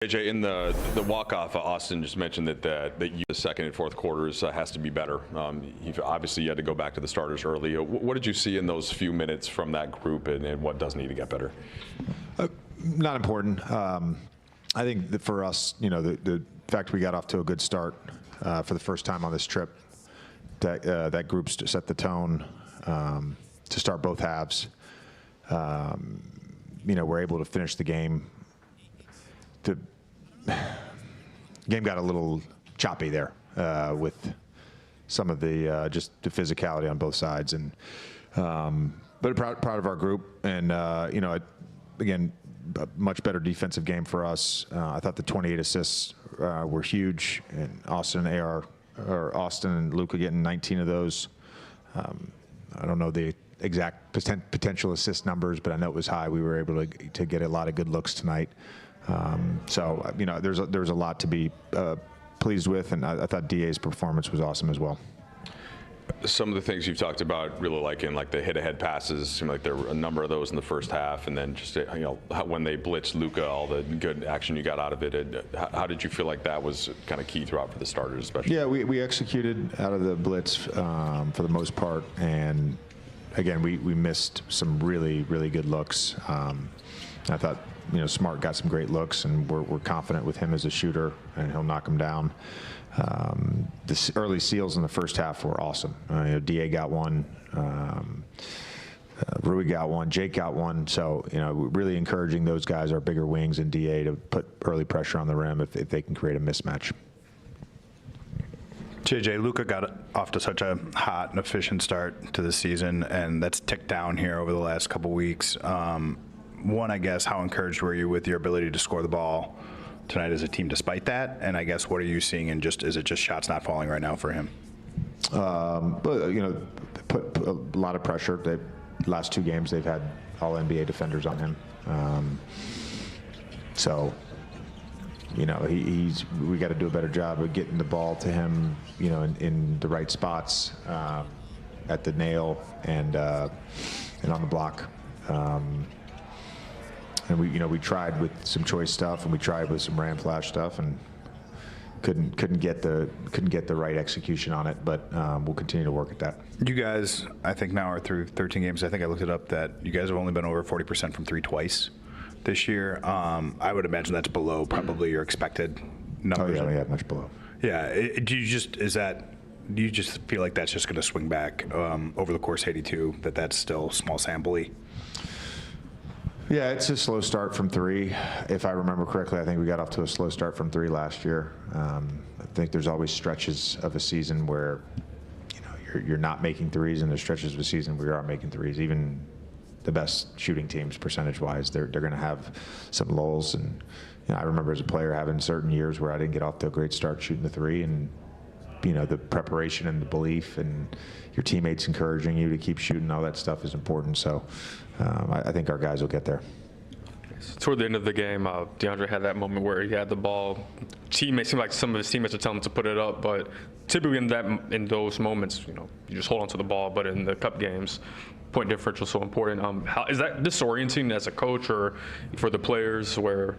AJ, in the walk-off, Austin just mentioned that the second and fourth quarters has to be better. Obviously, you had to go back to the starters early. What did you see in those few minutes from that group, and what does need to get better? Not important. I think that for us, the fact we got off to a good start for the first time on this trip, that group set the tone to start both halves. We're able to finish the game. The game got a little choppy there with some of the just the physicality on both sides, and but proud of our group, and again, a much better defensive game for us. I thought the 28 assists were huge, and Austin and Luka getting 19 of those. I don't know the exact potential assist numbers, but I know it was high. We were able to get a lot of good looks tonight. So there's a lot to be pleased with, and I thought DA's performance was awesome as well. Some of the things you've talked about really liking, like the hit-ahead passes, seemed like there were a number of those in the first half, and then just when they blitzed Luka, all the good action you got out of it. How did you feel like that was kind of key throughout for the starters, especially? Yeah, we executed out of the blitz for the most part, and again, we missed some really good looks. I thought Smart got some great looks, and we're confident with him as a shooter, and he'll knock them down. The early seals in the first half were awesome. DA got one, Rui got one, Jake got one. So really encouraging those guys, our bigger wings, and DA to put early pressure on the rim if they can create a mismatch. JJ, Luka got off to such a hot and efficient start to the season, and that's ticked down here over the last couple weeks. One, I guess, how encouraged were you with your ability to score the ball tonight as a team despite that? And I guess, what are you seeing, and is it just shots not falling right now for him? But put a lot of pressure. The last two games they've had all NBA defenders on him. We got to do a better job of getting the ball to him, in the right spots, at the nail and on the block. And we tried with some choice stuff, and we tried with some ram flash stuff, and couldn't get the right execution on it. But we'll continue to work at that. You guys, I think now are through 13 games. I think I looked it up that you guys have only been over 40% from three twice this year. I would imagine that's below probably your expected numbers. Oh yeah, much below. Yeah. Do you just feel like that's just going to swing back over the course of 82? That's still small sample-y? Yeah, it's a slow start from three. If I remember correctly, I think we got off to a slow start from three last year. I think there's always stretches of a season where you're not making threes, and there's stretches of a season where you are making threes. Even the best shooting teams, percentage-wise, they're going to have some lulls. And I remember as a player having certain years where I didn't get off to a great start shooting the three, and the preparation and the belief and your teammates encouraging you to keep shooting, all that stuff is important. So I think our guys will get there. Toward the end of the game, DeAndre had that moment where he had the ball. Teammates seemed like some of his teammates would tell him to put it up, but typically in those moments, you just hold on to the ball. But in the cup games, point differential is so important. How is that disorienting as a coach or for the players, where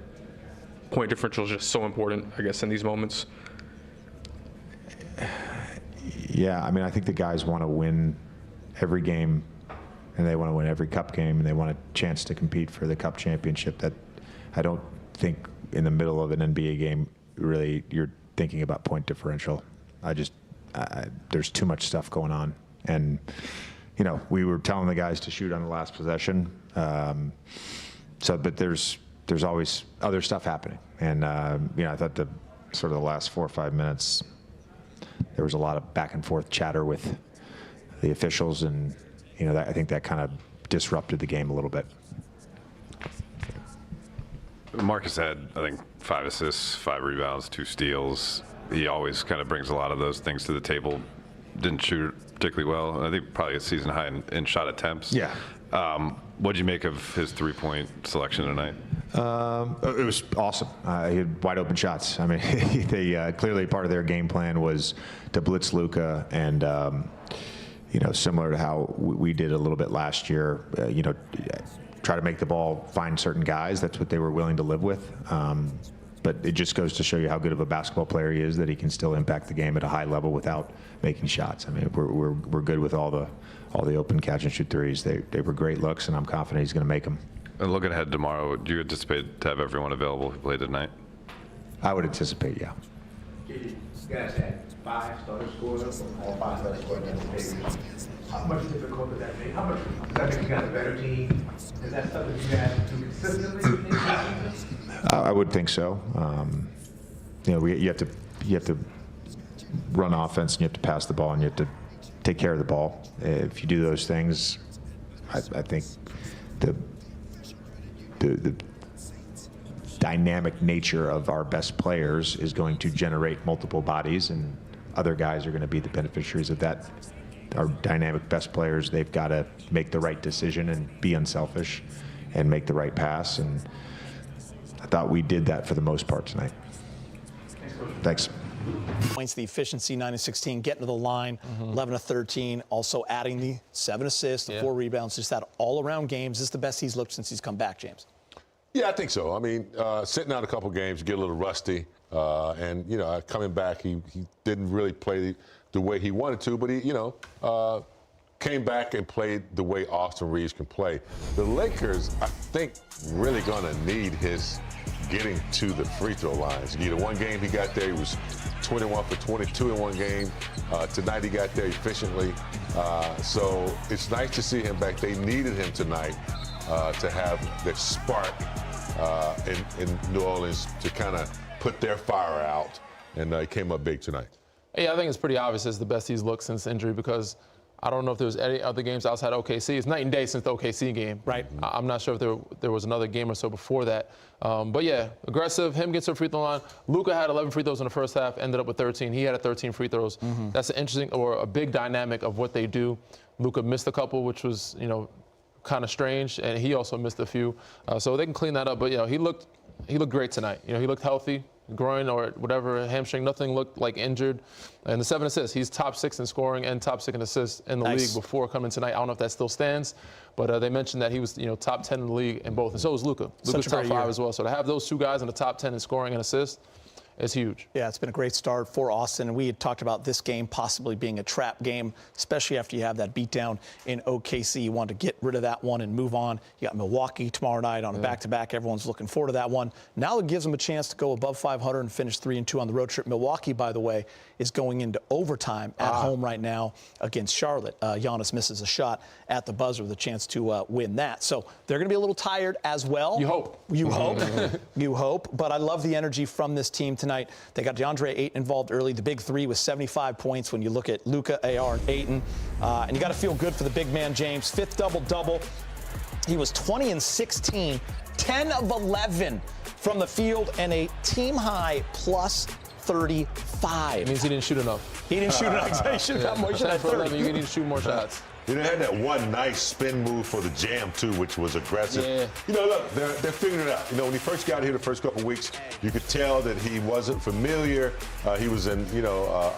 point differential is just so important, I guess, in these moments? Yeah, I think the guys want to win every game, and they want to win every cup game, and they want a chance to compete for the cup championship. That I don't think in the middle of an NBA game really you're thinking about point differential. There's too much stuff going on, and we were telling the guys to shoot on the last possession. But there's always other stuff happening, and I thought the last 4 or 5 minutes, there was a lot of back and forth chatter with the officials, and I think that kind of disrupted the game a little bit. Marcus had, I think, 5 assists, 5 rebounds, 2 steals. He always kind of brings a lot of those things to the table. Didn't shoot particularly well. I think probably a season high in shot attempts. Yeah. What did you make of his 3-point selection tonight? It was awesome. He had wide open shots. They clearly part of their game plan was to blitz Luka, and similar to how we did a little bit last year. Try to make the ball find certain guys. That's what they were willing to live with. But it just goes to show you how good of a basketball player he is, that he can still impact the game at a high level without making shots. I mean, we're good with all the open catch and shoot threes. They were great looks, and I'm confident he's going to make them. And looking ahead tomorrow, do you anticipate to have everyone available who played tonight? I would anticipate, yeah. You guys had 5 starters scored up, all 5 starters scored against the Pacers. How much difficult does that make? How much does that make you guys a better team? Is that something you guys do consistently in this season? I would think so. You know, you have to run offense, and you have to pass the ball, and you have to take care of the ball. If you do those things, I think the dynamic nature of our best players is going to generate multiple bodies, and other guys are going to be the beneficiaries of that. Our dynamic best players, they've got to make the right decision and be unselfish and make the right pass, and I thought we did that for the most part tonight. Thanks. Points, the efficiency, 9 of 16, getting to the line, 11 of 13, also adding the 7 assists, the 4 rebounds, just that all-around games. This is the best he's looked since he's come back, James. Yeah, I think so. I mean, sitting out a couple games, get a little rusty, and you know, coming back, he didn't really play the way he wanted to, but he, came back and played the way Austin Reeves can play. The Lakers, I think, really gonna need his getting to the free throw lines. You know, one game he got there, he was 21 for 22 in one game. Tonight he got there efficiently. So it's nice to see him back. They needed him tonight to have that spark in New Orleans to kind of put their fire out, and he came up big tonight. Yeah, I think it's pretty obvious it's the best he's looked since injury, because I don't know if there was any other games outside OKC. It's night and day since the OKC game. Right. I'm not sure if there was another game or so before that. But yeah, aggressive. Him gets to the free throw line. Luka had 11 free throws in the first half, ended up with 13. He had 13 free throws. That's an interesting, or a big dynamic of what they do. Luka missed a couple, which was, kind of strange, and he also missed a few. So they can clean that up. But he looked great tonight. He looked healthy. Groin or whatever, hamstring, nothing looked like injured. And the 7 assists, he's top 6 in scoring and top 6 in assists in the league before coming tonight. I don't know if that still stands, but they mentioned that he was, top 10 in the league in both, and so was Luka. Luka's top 5 as well. So to have those 2 guys in the top 10 in scoring and assists is huge. Yeah, it's been a great start for Austin, and we had talked about this game possibly being a trap game, especially after you have that beatdown in OKC. You want to get rid of that one and move on. You got Milwaukee tomorrow night on a back-to-back. Everyone's looking forward to that one. Now it gives them a chance to go above 500 and finish 3-2 on the road trip. Milwaukee, by the way, is going into overtime at home right now against Charlotte. Giannis misses a shot at the buzzer with a chance to win that. So they're going to be a little tired as well. You hope. You hope. You hope. But I love the energy from this team tonight. They got DeAndre Ayton involved early. The big 3 was 75 points when you look at Luka, AR, and Ayton. And you got to feel good for the big man, James. 5th double-double. He was 20 and 16, 10 of 11 from the field, and a team-high plus 35. It means he didn't shoot enough. He didn't shoot enough. He should have got more. He should have had 30. You need to shoot more shots. You know, they had that one nice spin move for the jam, too, which was aggressive. Yeah. Look, they're figuring it out. When he first got here the first couple of weeks, you could tell that he wasn't familiar. He was in,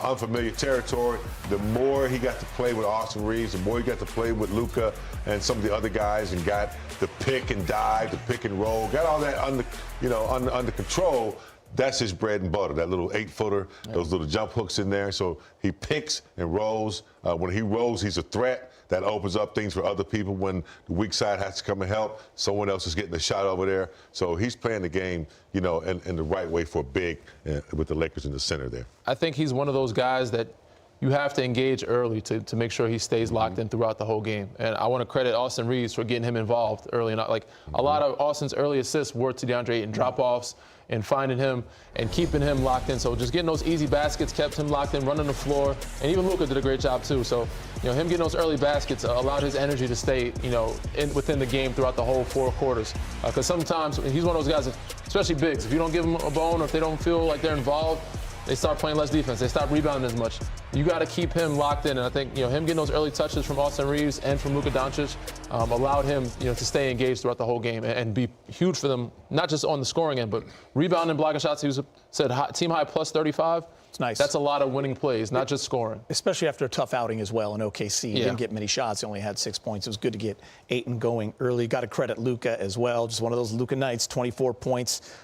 unfamiliar territory. The more he got to play with Austin Reeves, the more he got to play with Luka and some of the other guys, and got the pick and dive, the pick and roll, got all that under control. That's his bread and butter, that little 8-footer, those little jump hooks in there. So he picks and rolls. When he rolls, he's a threat. That opens up things for other people when the weak side has to come and help. Someone else is getting a shot over there. So he's playing the game, in the right way for a big, with the Lakers in the center there. I think he's one of those guys that you have to engage early to make sure he stays locked in throughout the whole game. And I want to credit Austin Reeves for getting him involved early. Like a lot of Austin's early assists were to DeAndre Ayton drop-offs and finding him and keeping him locked in. So just getting those easy baskets kept him locked in, running the floor. And even Luka did a great job too. So, him getting those early baskets allowed his energy to stay, within the game throughout the whole 4 quarters. Because sometimes he's one of those guys, especially bigs, if you don't give them a bone or if they don't feel like they're involved, they start playing less defense. They stop rebounding as much. You got to keep him locked in. And I think, him getting those early touches from Austin Reeves and from Luka Doncic allowed him, to stay engaged throughout the whole game and be huge for them, not just on the scoring end, but rebounding and blocking shots. He said team high plus 35. It's nice. That's a lot of winning plays, not just scoring. Especially after a tough outing as well in OKC. He didn't get many shots. He only had 6 points. It was good to get Ayton going early. Got to credit Luka as well. Just one of those Luka nights, 24 points.